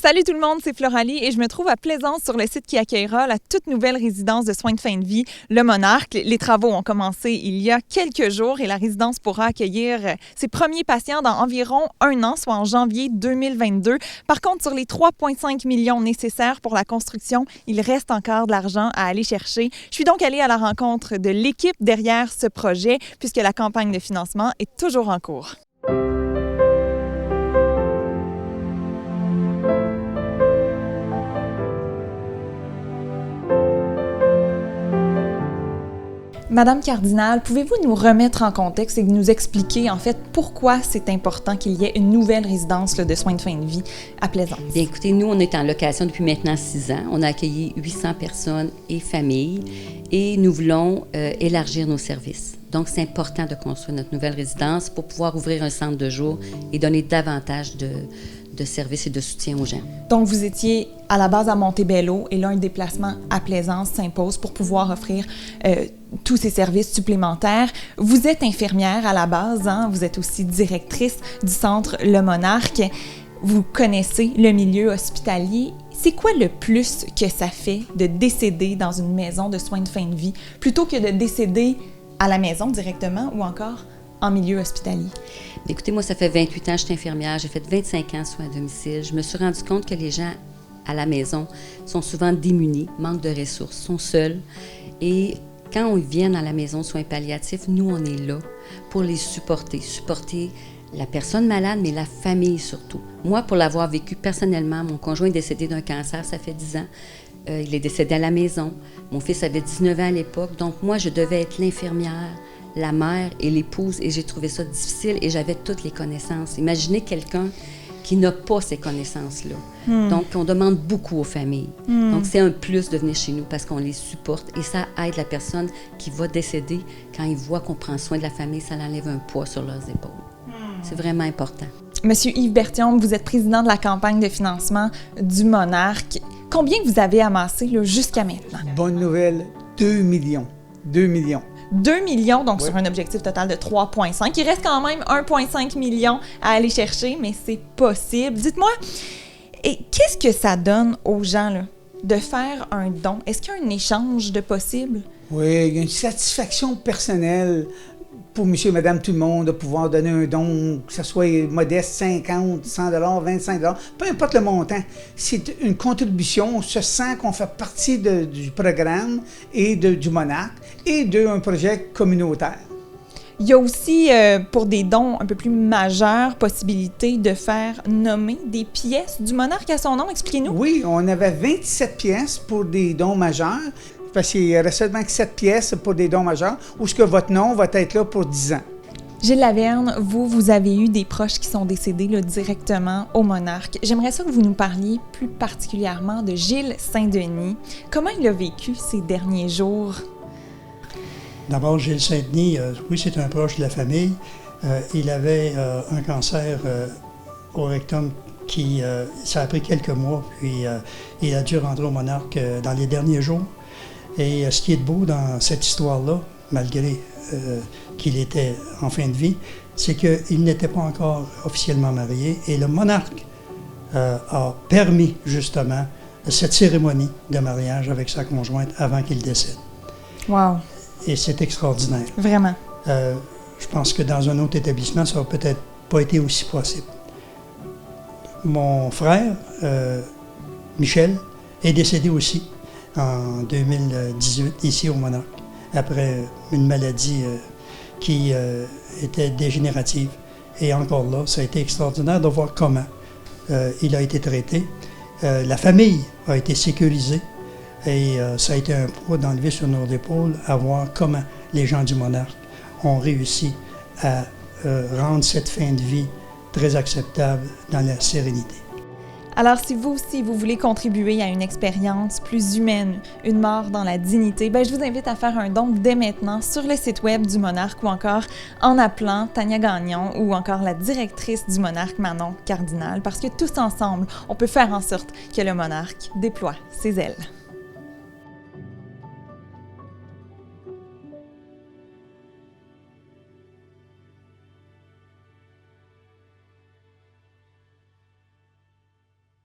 Salut tout le monde, c'est Floralie et je me trouve à Plaisance sur le site qui accueillera la toute nouvelle résidence de soins de fin de vie, le Monarque. Les travaux ont commencé il y a quelques jours et la résidence pourra accueillir ses premiers patients dans environ un an, soit en janvier 2022. Par contre, sur les 3,5 millions nécessaires pour la construction, il reste encore de l'argent à aller chercher. Je suis donc allée à la rencontre de l'équipe derrière ce projet puisque la campagne de financement est toujours en cours. Madame Cardinal, pouvez-vous nous remettre en contexte et nous expliquer en fait pourquoi c'est important qu'il y ait une nouvelle résidence de soins de fin de vie à Plaisance? Bien, écoutez, nous, on est en location depuis maintenant 6 ans. On a accueilli 800 personnes et familles et nous voulons élargir nos services. Donc, c'est important de construire notre nouvelle résidence pour pouvoir ouvrir un centre de jour et donner davantage de services et de soutien aux gens. Donc, vous étiez à la base à Montebello et là, un déplacement à Plaisance s'impose pour pouvoir offrir tous ces services supplémentaires. Vous êtes infirmière à la base, hein? Vous êtes aussi directrice du centre Le Monarque. Vous connaissez le milieu hospitalier. C'est quoi le plus que ça fait de décéder dans une maison de soins de fin de vie plutôt que de décéder à la maison directement ou encore en milieu hospitalier? Écoutez, moi, ça fait 28 ans que je suis infirmière. J'ai fait 25 ans soins à domicile. Je me suis rendu compte que les gens à la maison sont souvent démunis, manquent de ressources, sont seuls. Et quand ils viennent à la maison de soins palliatifs, nous, on est là pour les supporter la personne malade, mais la famille surtout. Moi, pour l'avoir vécu personnellement, mon conjoint est décédé d'un cancer, ça fait 10 ans. Il est décédé à la maison. Mon fils avait 19 ans à l'époque. Donc, moi, je devais être l'infirmière, la mère et l'épouse, et j'ai trouvé ça difficile et j'avais toutes les connaissances. Imaginez quelqu'un qui n'a pas ces connaissances-là. Donc, on demande beaucoup aux familles. Donc, c'est un plus de venir chez nous parce qu'on les supporte et ça aide la personne qui va décéder. Quand ils voient qu'on prend soin de la famille, ça enlève un poids sur leurs épaules. C'est vraiment important. Monsieur Yves Berthiaume, vous êtes président de la campagne de financement du Monarque. Combien vous avez amassé là, jusqu'à maintenant? Bonne nouvelle, 2 millions. 2 millions. 2 millions, donc sur un objectif total de 3,5. Il reste quand même 1,5 million à aller chercher, mais c'est possible. Dites-moi, et qu'est-ce que ça donne aux gens là, de faire un don? Est-ce qu'il y a un échange de possible? Oui, il y a une satisfaction personnelle pour monsieur et madame tout le monde de pouvoir donner un don, que ce soit modeste, 50, 100 $, 25 $, peu importe le montant. C'est une contribution, on se sent qu'on fait partie du programme et du Monarque et d'un projet communautaire. Il y a aussi, pour des dons un peu plus majeurs, possibilité de faire nommer des pièces du Monarque à son nom. Expliquez-nous. Oui, on avait 27 pièces pour des dons majeurs. Parce qu'il reste seulement que 7 pièces pour des dons majeurs, où ce que votre nom va être là pour 10 ans. Gilles Laverne, vous avez eu des proches qui sont décédés là, directement au Monarque. J'aimerais ça que vous nous parliez plus particulièrement de Gilles Saint-Denis. Comment il a vécu ces derniers jours? D'abord, Gilles Saint-Denis, oui, c'est un proche de la famille. Il avait un cancer au rectum qui, ça a pris quelques mois, puis il a dû rentrer au Monarque dans les derniers jours. Et ce qui est beau dans cette histoire-là, malgré qu'il était en fin de vie, c'est qu'il n'était pas encore officiellement marié. Et le Monarque a permis justement cette cérémonie de mariage avec sa conjointe avant qu'il décède. Wow! Et c'est extraordinaire. Vraiment? Je pense que dans un autre établissement, ça n'aurait peut-être pas été aussi possible. Mon frère, Michel, est décédé aussi en 2018, ici au Monarque, après une maladie qui était dégénérative. Et encore là, ça a été extraordinaire de voir comment il a été traité. La famille a été sécurisée et ça a été un poids d'enlever sur nos épaules à voir comment les gens du Monarque ont réussi à rendre cette fin de vie très acceptable dans la sérénité. Alors, si vous aussi, vous voulez contribuer à une expérience plus humaine, une mort dans la dignité, je vous invite à faire un don dès maintenant sur le site web du Monarque ou encore en appelant Tania Gagnon ou encore la directrice du Monarque, Manon Cardinal, parce que tous ensemble, on peut faire en sorte que le Monarque déploie ses ailes.